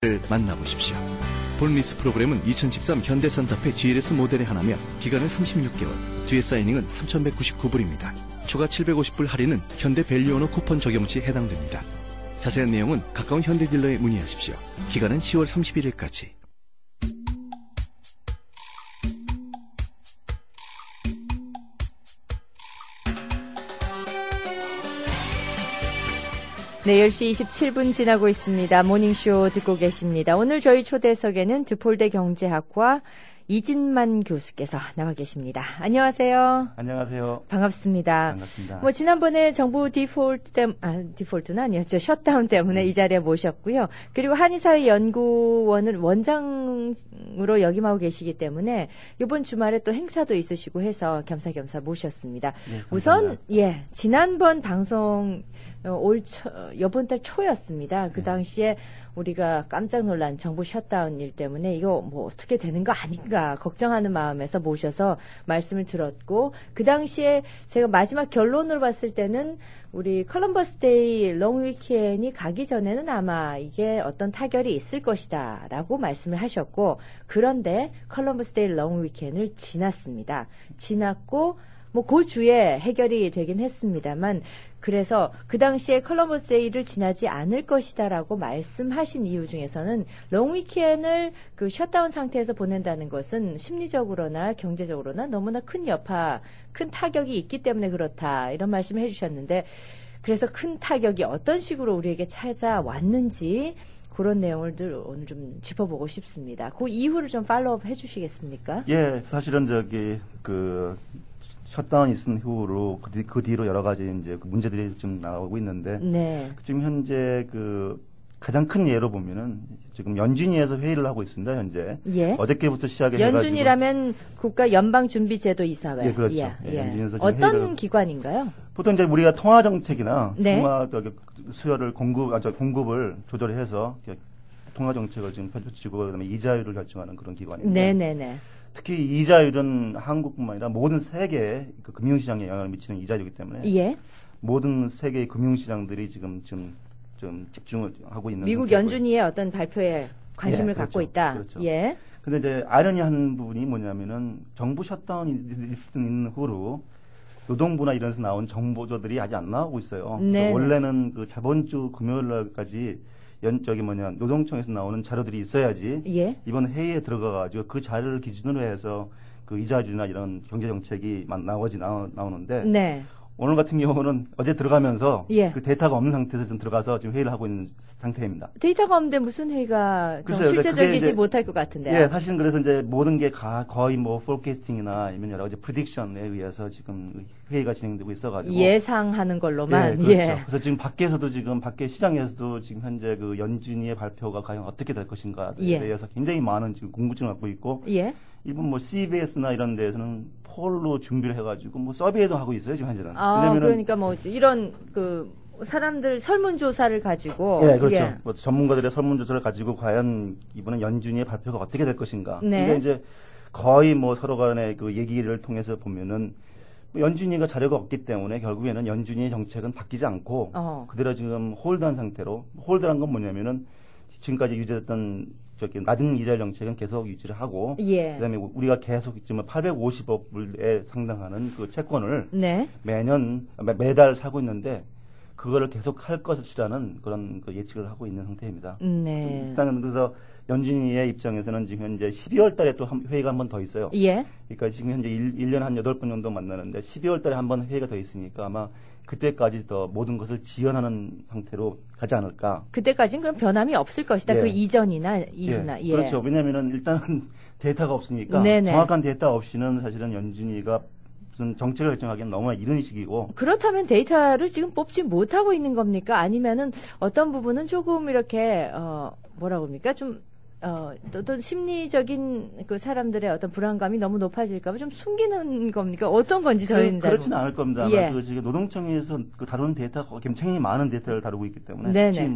를 만나보십시오. 본리스 프로그램은 2013 현대산타페 GLS 모델의 하나며 기간은 36개월, 뒤에 사이닝은 3,199불입니다. 추가 750불 할인은 현대 밸류오너 쿠폰 적용 시 해당됩니다. 자세한 내용은 가까운 현대딜러에 문의하십시오. 기간은 10월 31일까지. 네, 10시 27분 지나고 있습니다. 모닝쇼 듣고 계십니다. 오늘 저희 초대석에는 드폴대 경제학과 이진만 교수께서 나와 계십니다. 안녕하세요. 안녕하세요. 반갑습니다. 반갑습니다. 지난번에 정부 디폴트는 아니었죠. 셧다운 때문에 이 자리에 모셨고요. 그리고 한의사회연구원을 원장으로 역임하고 계시기 때문에 이번 주말에 또 행사도 있으시고 해서 겸사겸사 모셨습니다. 네, 우선, 지난번 방송 이번 달 초였습니다. 그 당시에 우리가 깜짝 놀란 정부 셧다운 일 때문에 이거 뭐 어떻게 되는 거 아닌가 걱정하는 마음에서 모셔서 말씀을 들었고, 그 당시에 제가 마지막 결론으로 봤을 때는 우리 컬럼버스 데이 롱 위켄이 가기 전에는 아마 이게 어떤 타결이 있을 것이다 라고 말씀을 하셨고, 그런데 컬럼버스 데이 롱 위켄을 지났고 그 주에 해결이 되긴 했습니다만, 그래서 그 당시에 컬럼버스 데이를 지나지 않을 것이다라고 말씀하신 이유 중에서는 롱 위켄을 그 셧다운 상태에서 보낸다는 것은 심리적으로나 경제적으로나 너무나 큰 타격이 있기 때문에 그렇다, 이런 말씀을 해주셨는데, 그래서 큰 타격이 어떤 식으로 우리에게 찾아왔는지 그런 내용을 오늘 좀 짚어보고 싶습니다. 그 이후를 좀 팔로우업 해주시겠습니까? 예, 사실은 셧다운이 있은 후로 그 뒤로 여러 가지 이제 문제들이 좀 나오고 있는데, 네. 지금 현재 가장 큰 예로 보면은 지금 연준위에서 회의를 하고 있습니다. 현재. 예. 어저께부터 시작해 연준이라면 국가 연방준비제도이사회. 예, 그렇죠. 예. 어떤 기관인가요? 보통 이제 우리가 통화 정책이나 네. 수요를 공급을 조절해서 통화 정책을 지금 펼치고, 그다음에 이자율을 결정하는 그런 기관인데. 네네네. 특히 이자율은 한국뿐만 아니라 모든 세계의 금융시장에 영향을 미치는 이자율이기 때문에, 예. 모든 세계의 금융시장들이 지금 좀 집중을 하고 있는 미국 상태고요. 연준위의 어떤 발표에 관심을 갖고 있다. 그렇죠. 예. 근데 이제 아이러니한 부분이 뭐냐면은 정부 셧다운이 있는 후로 노동부나 이런 데서 나온 정보들이 아직 안 나오고 있어요. 네. 그래서 원래는 저번 주 금요일 날까지 노동청에서 나오는 자료들이 있어야지 예. 이번 회의에 들어가가지고 그 자료를 기준으로 해서 그 이자율이나 이런 경제 정책이 나오는데, 네. 오늘 같은 경우는 어제 들어가면서 예. 그 데이터가 없는 상태에서 지금 들어가서 지금 회의를 하고 있는 상태입니다. 데이터가 없는데 무슨 회의가 좀 글쎄요, 실제적이지 못할 것 같은데요. 예, 사실은 그래서 이제 모든 게 거의 포캐스팅이나 아니면 여러 가지 프리딕션에 의해서 지금 회의가 진행되고 있어가지고 예상하는 걸로만. 예, 그렇죠. 예. 그래서 지금 밖에 시장에서도 지금 현재 그 연준위의 발표가 과연 어떻게 될 것인가에 예. 대해서 굉장히 많은 지금 궁금증을 갖고 있고, 예. 일본 CBS나 이런 데에서는 폴로 준비를 해가지고 서베이도 하고 있어요, 지금 현재는. 그러니까 이런 사람들 설문조사를 가지고. 예, 그렇죠. 예. 전문가들의 설문조사를 가지고 과연 이번에 연준위의 발표가 어떻게 될 것인가. 네. 근데 이제 거의 서로 간의 그 얘기를 통해서 보면은 연준위가 자료가 없기 때문에 결국에는 연준위의 정책은 바뀌지 않고 그대로 지금 홀드한 상태로, 홀드한 건 뭐냐면은 지금까지 유지됐던 낮은 이자율 정책은 계속 유지를 하고, 예. 그다음에 우리가 계속 지금 850억 불에 상당하는 그 채권을 네. 매달 사고 있는데, 그거를 계속 할 것이라는 그런 예측을 하고 있는 상태입니다. 네. 일단은 그래서 연준위의 입장에서는 지금 현재 12월 달에 또 회의가 한 번 더 있어요. 예. 그러니까 지금 현재 1년 한 8번 정도 만나는데 12월 달에 한 번 회의가 더 있으니까 아마 그때까지 더 모든 것을 지연하는 상태로 가지 않을까. 그때까지는 그럼 변함이 없을 것이다. 예. 그 이전이나 이후나. 예. 그렇죠. 왜냐하면 일단은 데이터가 없으니까 네네. 정확한 데이터 없이는 사실은 연준위가 무슨 정책을 결정하기는 너무나 이른 시기고. 그렇다면 데이터를 지금 뽑지 못하고 있는 겁니까? 아니면은 어떤 부분은 조금 이렇게 뭐라고 합니까? 좀 또 심리적인 그 사람들의 어떤 불안감이 너무 높아질까 봐 좀 숨기는 겁니까? 어떤 건지 저희는 잘 그렇지는 않을 겁니다. 예. 지금 노동청에서 다루는 데이터가 굉장히 많은 데이터를 다루고 있기 때문에, 네네. 특히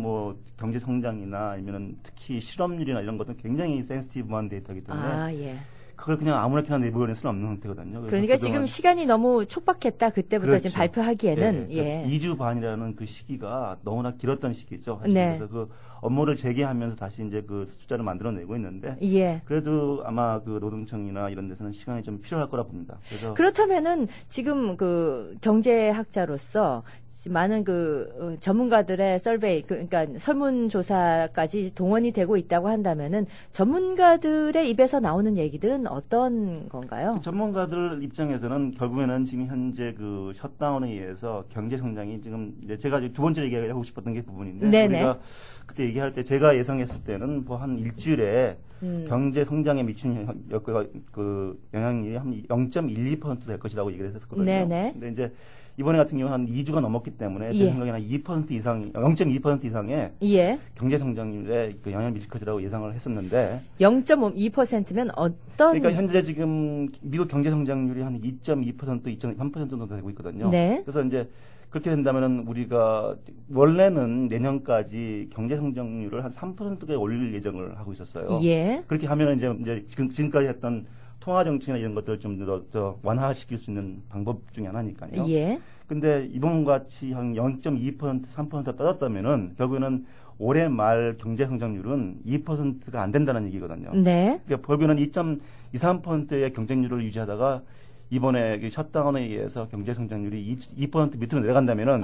경제 성장이나 아니면 특히 실업률이나 이런 것도 굉장히 센시티브한 데이터이기 때문에 예. 그걸 그냥 아무렇게나 내보낼 수는 없는 상태거든요. 그러니까 지금 시간이 너무 촉박했다. 그때부터 그렇죠. 지금 발표하기에는. 예. 2주 반이라는 그 시기가 너무나 길었던 시기죠. 네. 그래서 그 업무를 재개하면서 다시 이제 그 숫자를 만들어내고 있는데. 예. 그래도 아마 그 노동청이나 이런 데서는 시간이 좀 필요할 거라 봅니다. 그래서 그렇다면은 지금 그 경제학자로서 많은 그 전문가들의 설베이 그러니까 설문조사까지 동원이 되고 있다고 한다면은 전문가들의 입에서 나오는 얘기들은 어떤 건가요? 전문가들 입장에서는 결국에는 지금 현재 그 셧다운에 의해서 경제 성장이 지금 이제 제가 두 번째 얘기하고 싶었던 게 부분인데 네네. 우리가 그때 얘기할 때 제가 예상했을 때는 뭐 한 일주일에 경제 성장에 미치는 그 영향이 한 0.12% 될 것이라고 얘기를 했었거든요. 네네. 근데 이제 이번에 같은 경우는 한 2주가 넘었기 때문에 제 생각에는 2% 이상, 0.2% 이상의 예. 경제 성장률에 그 영향을 미칠 것이라고 예상을 했었는데 0.2%면 어떤 그러니까 현재 지금 미국 경제 성장률이 한 2.2%, 2.3% 정도 되고 있거든요. 네. 그래서 이제 그렇게 된다면은 우리가 원래는 내년까지 경제 성장률을 한 3%에 올릴 예정을 하고 있었어요. 예. 그렇게 하면은 이제 지금까지 했던 통화 정책이나 이런 것들을 좀 더 완화시킬 수 있는 방법 중에 하나니까요. 예. 근데 이번 같이 한 0.2%, 3% 떨어졌다면은 결국에는 올해 말 경제 성장률은 2%가 안 된다는 얘기거든요. 네. 그러니까 결국에는 2.23%의 경쟁률을 유지하다가 이번에 셧다운에 의해서 경제 성장률이 2% 밑으로 내려간다면은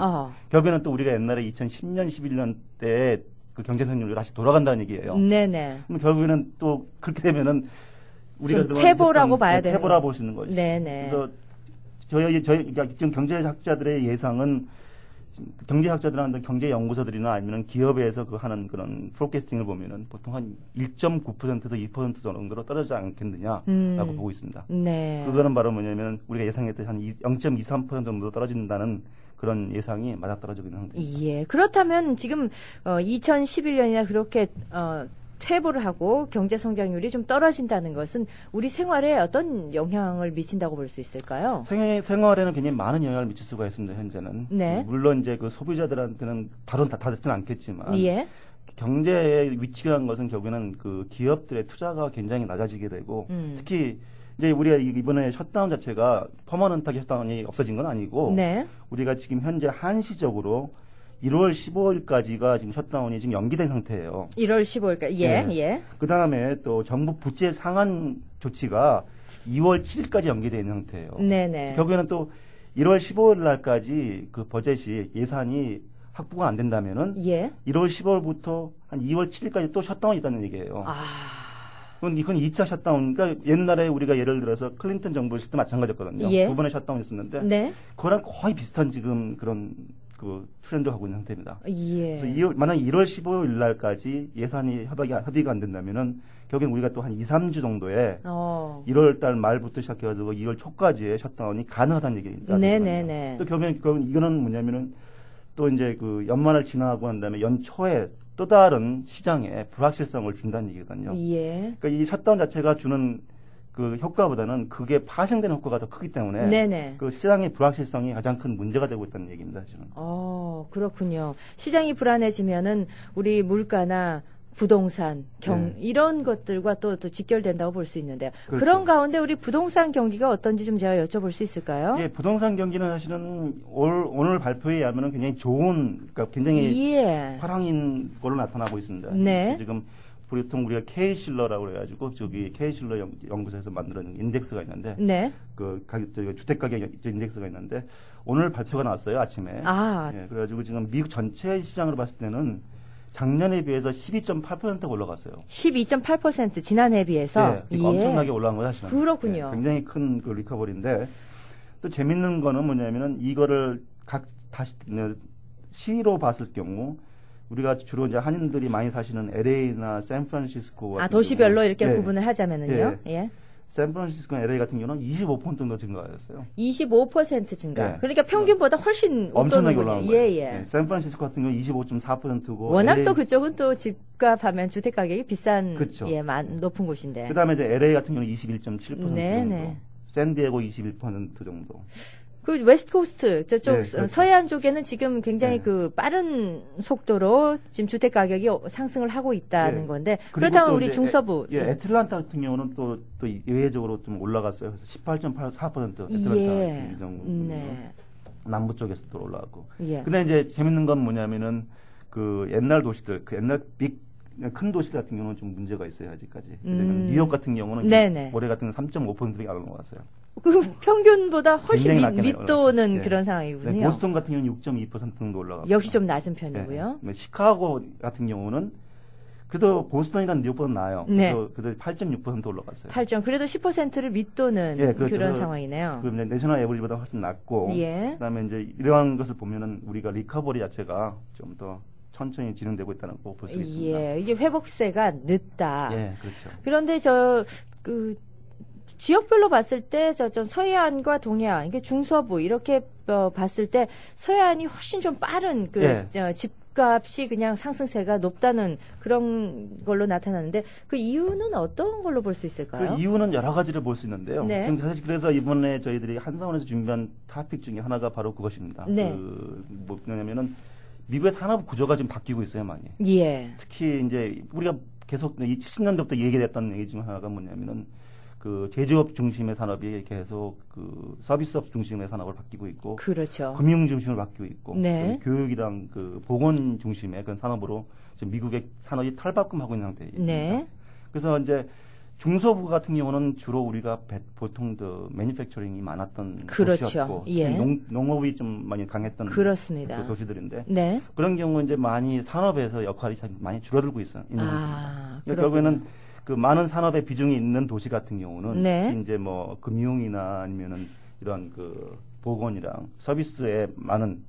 결국에는 또 우리가 옛날에 2010년, 11년 때 그 경제 성장률로 다시 돌아간다는 얘기예요. 네네. 그럼 결국에는 또 그렇게 되면은 우리가 퇴보라고 봐야 되는 퇴보라고 볼 수 있는 거죠. 네네. 그래서 저희 지금 경제학자들의 예상은 경제학자들한테 경제연구소들이나 아니면 기업에서 그 하는 그런 프로캐스팅을 보면은 보통 한 1.9%에서 2% 정도로 떨어지지 않겠느냐라고 보고 있습니다. 네. 그거는 바로 뭐냐면 우리가 예상했듯이 한 0.23% 정도 떨어진다는 그런 예상이 맞아떨어지고 있는 상태입니다. 예. 그렇다면 지금 2011년이나 그렇게 퇴보를 하고 경제 성장률이 좀 떨어진다는 것은 우리 생활에 어떤 영향을 미친다고 볼 수 있을까요? 생활에는 굉장히 많은 영향을 미칠 수가 있습니다. 현재는. 네. 물론 이제 그 소비자들한테는 바로 다 닿지는 않겠지만 예. 경제의 위치라는 것은 결국에는 그 기업들의 투자가 굉장히 낮아지게 되고 특히 이제 우리가 이번에 셧다운 자체가 퍼머넌트하게 셧다운이 없어진 건 아니고 네. 우리가 지금 현재 한시적으로 1월 15일까지가 지금 셧다운이 지금 연기된 상태예요. 1월 15일까지. 예, 네. 예. 그 다음에 또 정부 부채 상한 조치가 2월 7일까지 연기되어 있는 상태예요. 네네. 결국에는 또 1월 15일 날까지 그 버젯이 예산이 확보가 안 된다면은 예. 1월 15일부터 한 2월 7일까지 또 셧다운이 있다는 얘기예요. 이건 2차 셧다운. 그러니까 옛날에 우리가 예를 들어서 클린턴 정부 있을 때 마찬가지였거든요. 예. 두 번의 셧다운이 있었는데 네. 그거랑 거의 비슷한 지금 그런 그 트렌드 하고 있는 상태입니다. 예. 그래서 만약 1월 15일 날까지 예산이 협의가 안 된다면은 결국엔 우리가 또 한 2, 3주 정도에 1월 달 말부터 시작해가지고 2월 초까지의 셧다운이 가능하다는 얘기입니다. 네네네. 또 결국엔 이거는 뭐냐면은 또 이제 그 연말을 지나고 난 다음에 연초에 또 다른 시장에 불확실성을 준다는 얘기거든요. 예. 그러니까 이 셧다운 자체가 주는 그 효과보다는 그게 파생되는 효과가 더 크기 때문에 네네. 그 시장의 불확실성이 가장 큰 문제가 되고 있다는 얘기입니다. 사실은. 그렇군요. 시장이 불안해지면은 우리 물가나 부동산, 이런 것들과 또 직결된다고 볼 수 있는데 그렇죠. 그런 가운데 우리 부동산 경기가 어떤지 좀 제가 여쭤볼 수 있을까요? 예, 부동산 경기는 사실은 오늘 발표에 의하면 굉장히 그러니까 굉장히 화랑인 걸로 나타나고 있습니다. 네. 지금 보통 우리가 K-실러라고 그래가지고 저기 K-실러 연구소에서 만들어낸 인덱스가 있는데 네. 그 주택 가격 인덱스가 있는데 오늘 발표가 나왔어요 아침에. 예, 그래가지고 지금 미국 전체 시장으로 봤을 때는 작년에 비해서 12.8%가 올라갔어요. 12.8% 지난해에 비해서? 예, 엄청나게 올라간 거죠, 사실은. 그렇군요. 예, 굉장히 큰 그 리커버리인데 또 재밌는 거는 뭐냐면은 이거를 다시 시로 봤을 경우 우리가 주로 이제 한인들이 많이 사시는 LA나 샌프란시스코 도시별로 이렇게 구분을 하자면은요. 예. 샌프란시스코나 LA 같은 경우는 25% 정도 증가했어요. 25% 증가. 그러니까 평균보다 훨씬 엄청나게 올라간 거예요. 예. 샌프란시스코 같은 경우 25.4%고 워낙 LA 또 그쪽은 또 집값 하면 주택 가격이 비싼 그렇죠. 높은 곳인데. 그다음에 이제 LA 같은 경우는 21.7% 네네. 정도. 샌디에고 21% 정도. 그 웨스트 코스트 저쪽 네, 그렇죠. 서해안 쪽에는 지금 굉장히 네. 그 빠른 속도로 지금 주택 가격이 상승을 하고 있다는 네. 건데 그리고 그렇다면 또 우리 이제 중서부 애틀란타 같은 경우는 또 예외적으로 좀 올라갔어요. 그래서 18.4% 애틀란타 정도 네. 남부 쪽에서 또 올라갔고. 예. 근데 이제 재밌는 건 뭐냐면은 그 옛날 도시들, 그 옛날 큰 도시들 같은 경우는 좀 문제가 있어요, 아직까지. 뉴욕 같은 경우는 네네. 올해 같은 경우는 3.5%가 안 올라갔어요. 그 평균보다 훨씬 밑도는 네. 그런 상황이군요. 네, 보스턴 같은 경우는 6.2% 정도 올라갔고. 역시 좀 낮은 편이고요. 네. 시카고 같은 경우는 그래도 보스턴이랑 뉴욕보다 나아요. 네. 그래도 8.6% 올라갔어요. 8점. 그래도 10%를 밑도는 그렇죠. 그런 상황이네요. 그럼 이제 내셔널 에버리지보다 훨씬 낮고, 예. 그다음에 이제 이러한 것을 보면은 우리가 리커버리 자체가 좀 더 천천히 진행되고 있다는 거 볼 수 있습니다. 예, 이게 회복세가 늦다. 예, 그렇죠. 그런데 그 지역별로 봤을 때 저 서해안과 동해안, 이게 중서부 이렇게 봤을 때 서해안이 훨씬 좀 빠른 집값이 그냥 상승세가 높다는 그런 걸로 나타나는데 그 이유는 어떤 걸로 볼 수 있을까요? 그 이유는 여러 가지를 볼 수 있는데요. 네. 지금 사실 그래서 이번에 저희들이 한사원에서 준비한 토픽 중에 하나가 바로 그것입니다. 네. 뭐냐면은 미국의 산업 구조가 좀 바뀌고 있어요, 많이. 예. 특히 이제 우리가 계속 이 70년대부터 얘기됐던 얘기 중 하나가 뭐냐면은 그 제조업 중심의 산업이 계속 그 서비스업 중심의 산업을 바뀌고 있고, 그렇죠. 금융 중심으로 바뀌고 있고, 네. 교육이랑 그 보건 중심의 그런 산업으로 지금 미국의 산업이 탈바꿈하고 있는 상태입니다. 네. 그래서 이제 중소부 같은 경우는 주로 우리가 보통 매니팩처링이 많았던 그렇죠. 도시였고, 예. 농업이 좀 많이 강했던 그렇습니다. 그 도시들인데, 네. 그런 경우 이제 많이 산업에서 역할이 참 많이 줄어들고 있는 아, 겁니다. 결국에는 그 많은 산업의 비중이 있는 도시 같은 경우는 네. 특히 이제 뭐 금융이나 아니면은 이런 그 보건이랑 서비스에 많은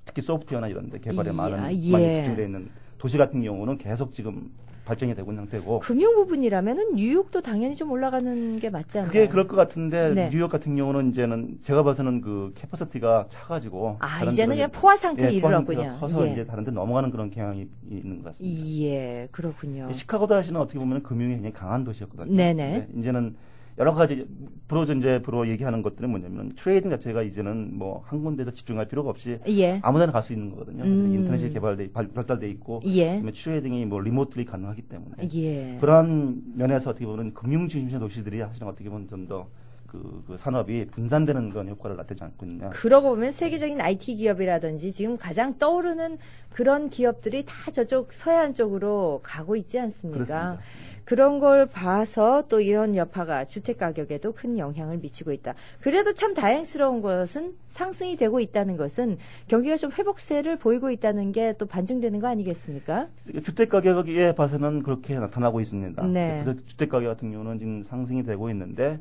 특히 소프트웨어나 이런 데 개발에 많이 집중되어 있는 도시 같은 경우는 계속 지금 발전이 되고 있는 상태고. 금융 부분이라면은 뉴욕도 당연히 좀 올라가는 게 맞지 않나요? 그게 그럴 것 같은데 네. 뉴욕 같은 경우는 이제는 제가 봐서는 그 캐퍼시티가 차가지고 이제는 그냥 포화 상태에 이르렀군요. 커서 이제 다른 데 넘어가는 그런 경향이 있는 것 같습니다. 예, 그렇군요. 시카고 다시는 어떻게 보면 금융이 굉장히 강한 도시였거든요. 네네. 이제는 여러 가지 프로 얘기하는 것들은 뭐냐면 트레이딩 자체가 이제는 뭐 한 군데서 집중할 필요가 없이 아무데나 갈 수 있는 거거든요. 인터넷이 발달돼 있고 그다음에 트레이딩이 뭐 리모틀리 가능하기 때문에 그러한 면에서 어떻게 보면 금융 중심의 도시들이 사실은 어떻게 보면 좀 더 그 산업이 분산되는 그런 효과를 나타내지 않고 있느냐. 그러고 보면 세계적인 IT 기업이라든지 지금 가장 떠오르는 그런 기업들이 다 저쪽 서해안 쪽으로 가고 있지 않습니까? 그렇습니다. 그런 걸 봐서 또 이런 여파가 주택 가격에도 큰 영향을 미치고 있다. 그래도 참 다행스러운 것은 상승이 되고 있다는 것은 경기가 좀 회복세를 보이고 있다는 게 또 반증되는 거 아니겠습니까? 주택 가격에 봐서는 그렇게 나타나고 있습니다. 네. 그래서 주택 가격 같은 경우는 지금 상승이 되고 있는데,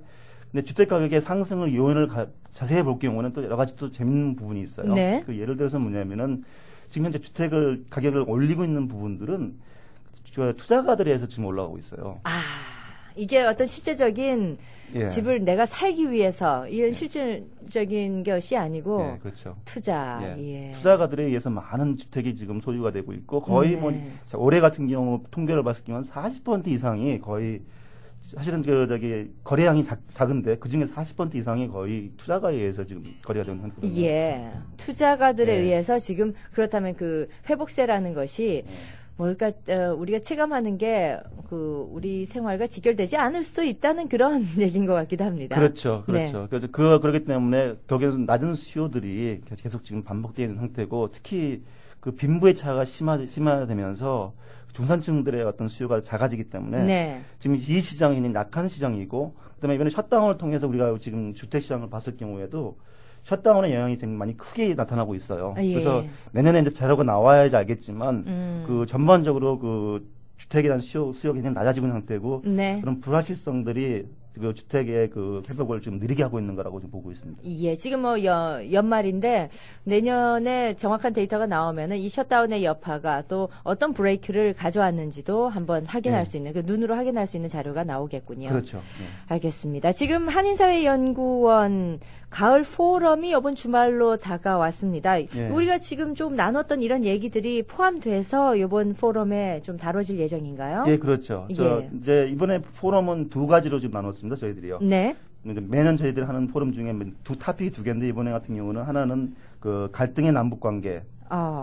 근데 주택 가격의 상승을 요인을 자세히 볼 경우는 또 여러 가지 또 재밌는 부분이 있어요. 네. 그 예를 들어서 뭐냐면은 지금 현재 가격을 올리고 있는 부분들은 투자가들에 의해서 지금 올라가고 있어요. 이게 어떤 실제적인 집을 내가 살기 위해서 이런 실질적인 것이 아니고 그렇죠. 투자. 투자가들에 의해서 많은 주택이 지금 소유가 되고 있고 거의 올해 같은 경우 통계를 봤을 경우 한 40% 이상이 거의 사실은 거래량이 작은데 그 중에 40% 이상이 거의 투자가에 의해서 지금 거래가 되는 상태입니다. 투자가들에 의해서 지금 그렇다면 그 회복세라는 것이 뭘까, 우리가 체감하는 게, 우리 생활과 직결되지 않을 수도 있다는 그런 얘기인 것 같기도 합니다. 그렇죠. 그래서 그렇기 때문에 거기에서 낮은 수요들이 계속 지금 반복되어 있는 상태고, 특히 그 빈부의 차가 심화되면서 중산층들의 어떤 수요가 작아지기 때문에 지금 이 시장이 약한 시장이고, 그다음에 이번에 셧다운을 통해서 우리가 지금 주택 시장을 봤을 경우에도 셧다운의 영향이 지금 많이 크게 나타나고 있어요. 그래서 내년에 이제 자료가 나와야지 알겠지만 그 전반적으로 그 주택에 대한 수요가 굉장히 낮아지고 있는 상태고 그런 불확실성들이 그 주택의 그 회복을 좀 느리게 하고 있는 거라고 좀 보고 있습니다. 지금 뭐 연말인데 내년에 정확한 데이터가 나오면은 이 셧다운의 여파가 또 어떤 브레이크를 가져왔는지도 한번 확인할 수 있는 눈으로 확인할 수 있는 자료가 나오겠군요. 그렇죠. 알겠습니다. 지금 한인사회연구원 가을 포럼이 이번 주말로 다가왔습니다. 우리가 지금 좀 나눴던 이런 얘기들이 포함돼서 이번 포럼에 좀 다뤄질 예정인가요? 그렇죠. 이제 이번에 포럼은 두 가지로 지금 나눴습니다. 저희들이요. 매년 저희들이 하는 포럼 중에 토픽이 두 개인데 이번에 같은 경우는 하나는 그 갈등의 남북 관계,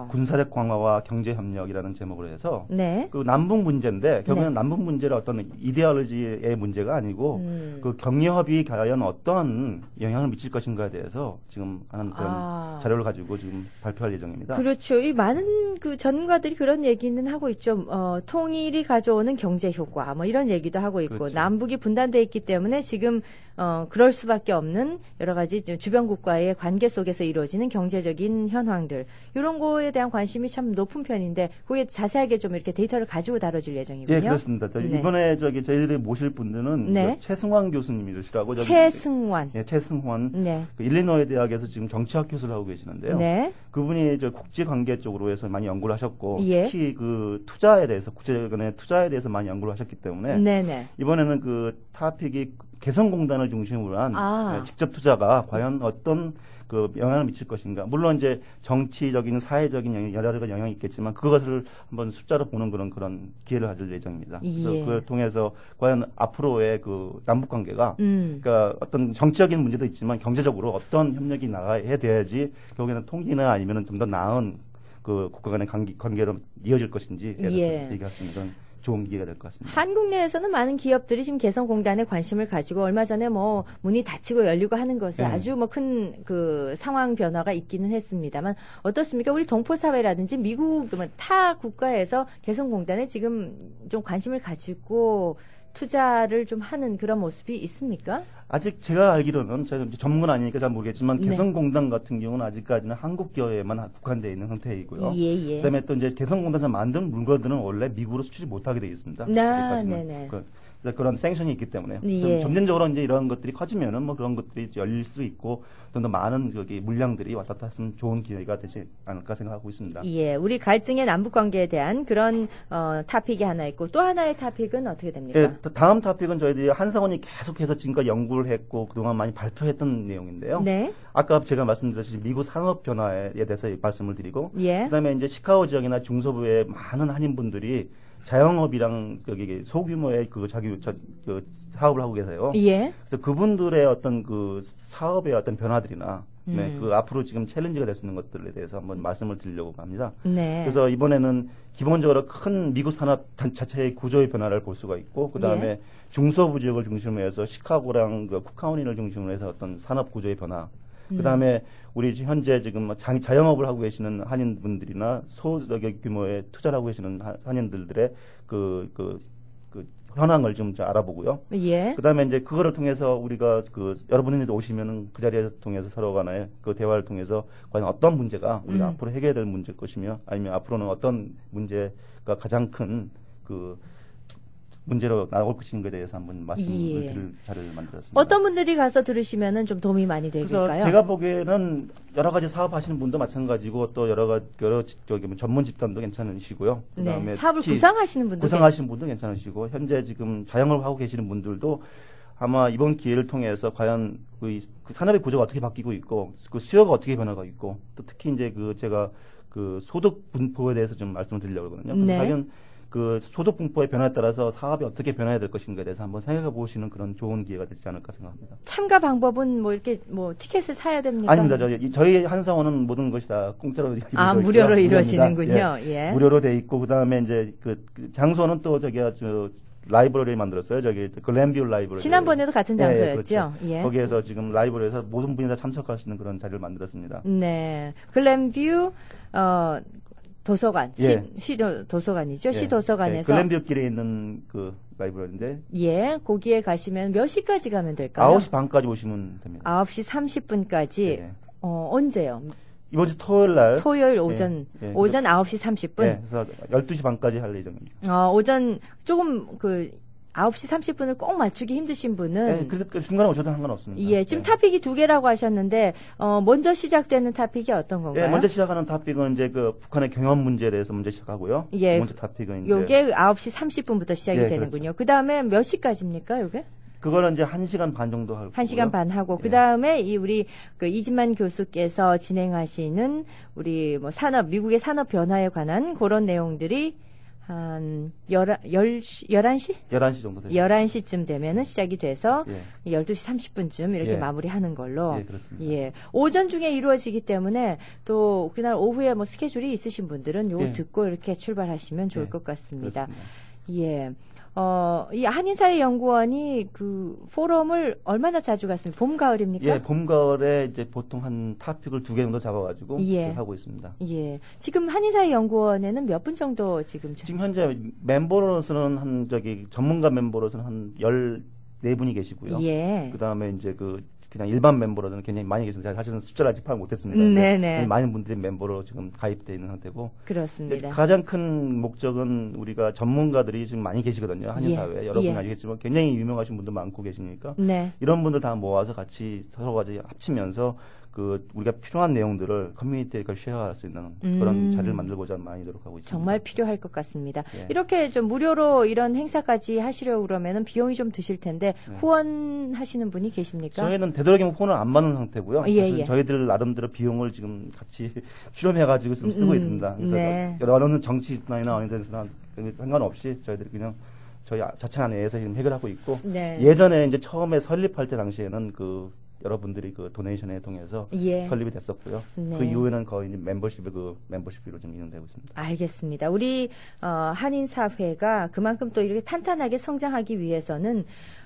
군사력 강화와 경제 협력이라는 제목으로 해서 네. 그 남북 문제인데 결국은 네. 남북 문제를 어떤 이데올로지의 문제가 아니고 그 경제협이 과연 어떤 영향을 미칠 것인가에 대해서 지금 하는 그런 자료를 가지고 지금 발표할 예정입니다. 그렇죠. 이 많은 그 전문가들이 그런 얘기는 하고 있죠. 통일이 가져오는 경제 효과 뭐 이런 얘기도 하고 있고 그렇죠. 남북이 분단돼 있기 때문에 지금 그럴 수밖에 없는 여러 가지 주변 국가의 관계 속에서 이루어지는 경제적인 현황들 이런 거에 대한 관심이 참 높은 편인데 그게 자세하게 좀 이렇게 데이터를 가지고 다뤄질 예정이군요. 예, 그렇습니다. 네. 이번에 저희들이 모실 분들은 네. 그 최승환 교수님이시라고 최승환. 예, 최승환. 네. 그 일리노이 대학에서 지금 정치학 교수를 하고 계시는데요. 네. 그분이 국제 관계 쪽으로 해서 많이 연구를 하셨고 예. 특히 그 투자에 대해서 국제 간의 투자에 대해서 많이 연구를 하셨기 때문에 네네. 이번에는 그 토픽이 개성공단을 중심으로 한 직접 투자가 과연 어떤 그 영향을 미칠 것인가. 물론 이제 정치적인 사회적인 여러 가지 영향이 있겠지만 그것을 한번 숫자로 보는 그런 기회를 가질 예정입니다. 그래서 예. 그걸 통해서 과연 앞으로의 그 남북 관계가 그러니까 어떤 정치적인 문제도 있지만 경제적으로 어떤 협력이 나가야 돼야지 결국에는 통일이나 아니면은 좀 더 나은 그 국가 간의 관계로 이어질 것인지에 대해서 예. 얘기할 수 있는 건 좋은 기회가 될 것 같습니다. 한국 내에서는 많은 기업들이 지금 개성공단에 관심을 가지고 얼마 전에 뭐 문이 닫히고 열리고 하는 것에 아주 뭐 큰 그 상황 변화가 있기는 했습니다만 어떻습니까? 우리 동포 사회라든지 미국 타 국가에서 개성공단에 지금 좀 관심을 가지고 투자를 좀 하는 그런 모습이 있습니까? 아직 제가 알기로는 제가 전문가 아니니까 잘 모르겠지만 네. 개성공단 같은 경우는 아직까지는 한국 기업에만 국한되어 있는 상태이고요. 예. 그다음에 또 이제 개성공단에서 만든 물건들은 원래 미국으로 수출이 못하게 되어 있습니다. 네네. 그런 생션이 있기 때문에 예. 점진적으로 이제 이런 것들이 커지면은 뭐 그런 것들이 열릴 수 있고 좀 더 많은 물량들이 왔다 갔다 했으면 좋은 기회가 되지 않을까 생각하고 있습니다. 예, 우리 갈등의 남북 관계에 대한 그런 토픽이 하나 있고 또 하나의 토픽은 어떻게 됩니까? 예, 다음 토픽은 저희들이 한상원이 계속해서 지금까지 연구를 했고 그동안 많이 발표했던 내용인데요. 네. 아까 제가 말씀드렸듯이 미국 산업 변화에 대해서 말씀을 드리고 예. 그다음에 이제 시카고 지역이나 중서부의 많은 한인분들이 자영업이랑 여기 소규모의 그 사업을 하고 계세요. 예. 그래서 그분들의 어떤 그 사업의 어떤 변화들이나 네, 그 앞으로 지금 챌린지가 될 수 있는 것들에 대해서 한번 말씀을 드리려고 합니다. 네. 그래서 이번에는 기본적으로 큰 미국 산업 자체의 구조의 변화를 볼 수가 있고 그다음에 예. 중서부 지역을 중심으로 해서 시카고랑 그 쿠카운티를 중심으로 해서 어떤 산업 구조의 변화 그다음에 우리 현재 지금 자영업을 하고 계시는 한인분들이나 소규모의 투자를 하고 계시는 한인들의 그 현황을 좀 알아보고요. 예. 그다음에 이제 그거를 통해서 우리가 여러분들이 오시면은 그 자리에 통해서 서로 간에 그 대화를 통해서 과연 어떤 문제가 우리가 앞으로 해결해야 될 문제일 것이며 아니면 앞으로는 어떤 문제가 가장 큰 문제로 나올 것인가에 대해서 한번 말씀을 드릴 자료를 만들었습니다. 어떤 분들이 가서 들으시면은 좀 도움이 많이 될까요? 그래서 제가 보기에는 여러 가지 사업하시는 분도 마찬가지고 또 여러 전문 집단도 괜찮으시고요. 그다음에 네, 사업을 구상하시는 분도 구상하시는 분도 괜찮으시고 현재 지금 자영업을 하고 계시는 분들도 아마 이번 기회를 통해서 과연 그 산업의 구조가 어떻게 바뀌고 있고 그 수요가 어떻게 변화가 있고 또 특히 이제 제가 소득 분포에 대해서 좀 말씀을 드리려고 하거든요. 네. 과연 그 소득 분포의 변화에 따라서 사업이 어떻게 변화해야 될 것인가에 대해서 한번 생각해 보시는 그런 좋은 기회가 되지 않을까 생각합니다. 참가 방법은 뭐 이렇게 티켓을 사야 됩니까? 아닙니다. 저희 한상원은 모든 것이 다 공짜로 무료로 이루어지는군요. 예. 무료로 돼 있고 그다음에 이제 그 장소는 또 라이브러리 만들었어요. 글렌뷰 라이브러리. 지난번에도 같은 장소였죠. 그렇죠. 예. 거기에서 지금 라이브러리에서 모든 분이 다 참석할 수 있는 그런 자리를 만들었습니다. 네. 글렌뷰 도서관, 예. 시 도서관이죠. 예. 시 도서관에서 글렌뷰 길에 있는 그 라이브러리인데. 예, 거기에 가시면 몇 시까지 가면 될까요? 9시 반까지 오시면 됩니다. 9시 30분까지. 예. 언제요? 이번 주 토요일 날. 토요일 오전, 오전 9시 30분? 예, 그래서 12시 반까지 할 예정입니다. 오전 조금 9시 30분을 꼭 맞추기 힘드신 분은. 네, 그래서 중간에 오셔도 상관없습니다. 예, 지금 토픽이 두 개라고 하셨는데, 먼저 시작되는 토픽이 어떤 건가요? 예, 먼저 시작하는 토픽은 이제 북한의 경험 문제에 대해서 먼저 시작하고요. 예. 두 번째 토픽은 요게 9시 30분부터 시작이 되는군요. 그렇죠. 그 다음에 몇 시까지입니까, 요게? 그거는 이제 1시간 반 정도 하고. 1시간 반 하고, 그 다음에 우리 이진만 교수께서 진행하시는 우리 미국의 산업 변화에 관한 그런 내용들이 한 11시 11시 정도 되죠. 11시쯤 되면은 시작이 돼서 예. 12시 30분쯤 이렇게 예. 마무리하는 걸로. 예, 그렇습니다. 예. 오전 중에 이루어지기 때문에 또 그날 오후에 뭐 스케줄이 있으신 분들은 요거 예. 듣고 이렇게 출발하시면 좋을 예. 것 같습니다. 그렇습니다. 예. 이 한인사회연구원이 그 포럼을 얼마나 자주 갔습니까? 봄, 가을입니까? 예, 봄, 가을에 이제 보통 한 토픽을 2개 정도 잡아가지고 예. 하고 있습니다. 예. 지금 한인사회연구원에는 몇 분 정도 지금 현재 멤버로서는 전문가 멤버로서는 한 14분이 계시고요. 예. 그 다음에 이제 그냥 일반 멤버로는 굉장히 많이 계신데 사실은 숫자를 아직 파악 못했습니다. 네네. 많은 분들이 멤버로 지금 가입되어 있는 상태고. 그렇습니다. 가장 큰 목적은 우리가 전문가들이 지금 많이 계시거든요. 한인사회에. 예. 여러분이 예. 아시겠지만 굉장히 유명하신 분들 많고 계시니까. 네. 이런 분들 다 모아서 같이 서로 같이 합치면서 우리가 필요한 내용들을 커뮤니티에 쉐어할 수 있는 그런 자리를 만들고자 많이 노력하고 있습니다. 정말 필요할 것 같습니다. 예. 이렇게 좀 무료로 이런 행사까지 하시려고 그러면은 비용이 좀 드실 텐데 네. 후원하시는 분이 계십니까? 저희는 되도록이면 후원을 안 받는 상태고요. 예, 그래서 예. 저희들 나름대로 비용을 지금 같이 실험해가지고 좀 쓰고 있습니다. 그래서 네. 어느 정치인이나 어느 데서나 상관없이 저희들이 그냥 저희 자체 내에서 지금 해결하고 있고 네. 예전에 이제 처음에 설립할 때 당시에는 여러분들이 도네이션을 통해서 예. 설립이 됐었고요. 네. 그 이후에는 거의 이제 멤버십비로 좀 운영되고 있습니다. 알겠습니다. 우리 한인사회가 그만큼 또 이렇게 탄탄하게 성장하기 위해서는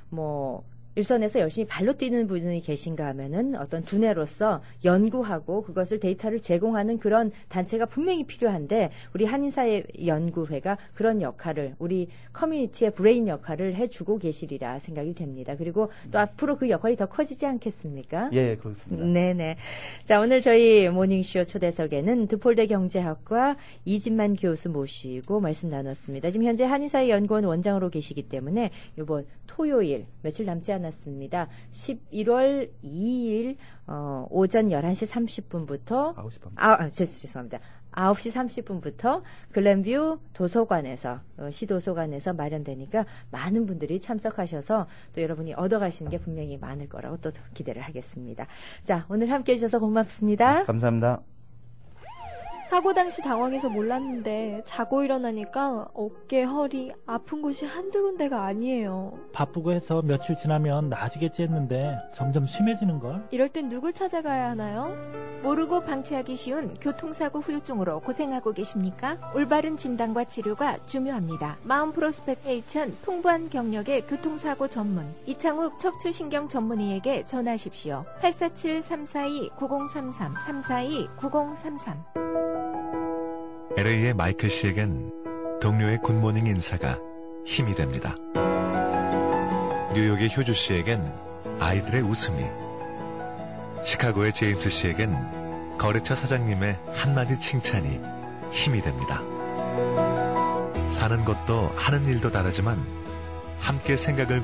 뭐 일선에서 열심히 발로 뛰는 분이 계신가 하면은 어떤 두뇌로서 연구하고 그것을 데이터를 제공하는 그런 단체가 분명히 필요한데 우리 한인사회연구회가 그런 역할을 우리 커뮤니티의 브레인 역할을 해주고 계시리라 생각이 됩니다. 그리고 또 앞으로 그 역할이 더 커지지 않겠습니까? 예, 그렇습니다. 네네. 자, 오늘 저희 모닝쇼 초대석에는 드폴대 경제학과 이진만 교수 모시고 말씀 나눴습니다. 지금 현재 한인사회연구원 원장으로 계시기 때문에 이번 토요일 며칠 남지 않았습니다. 11월 2일 오전 11시 30분부터 9시 반. 죄송합니다. 9시 30분부터 글렌뷰 도서관에서 시도서관에서 마련되니까 많은 분들이 참석하셔서 또 여러분이 얻어가시는 게 분명히 많을 거라고 또 기대를 하겠습니다. 자, 오늘 함께해 주셔서 고맙습니다. 감사합니다. 사고 당시 당황해서 몰랐는데 자고 일어나니까 어깨, 허리 아픈 곳이 한두 군데가 아니에요. 바쁘고 해서 며칠 지나면 나아지겠지 했는데 점점 심해지는걸? 이럴 땐 누굴 찾아가야 하나요? 모르고 방치하기 쉬운 교통사고 후유증으로 고생하고 계십니까? 올바른 진단과 치료가 중요합니다. 마음 프로스펙테이션 풍부한 경력의 교통사고 전문 이창욱 척추신경 전문의에게 전화하십시오. 847-342-9033 342-9033 LA의 마이클 씨에겐 동료의 굿모닝 인사가 힘이 됩니다. 뉴욕의 효주 씨에겐 아이들의 웃음이, 시카고의 제임스 씨에겐 거래처 사장님의 한마디 칭찬이 힘이 됩니다. 사는 것도 하는 일도 다르지만 함께 생각을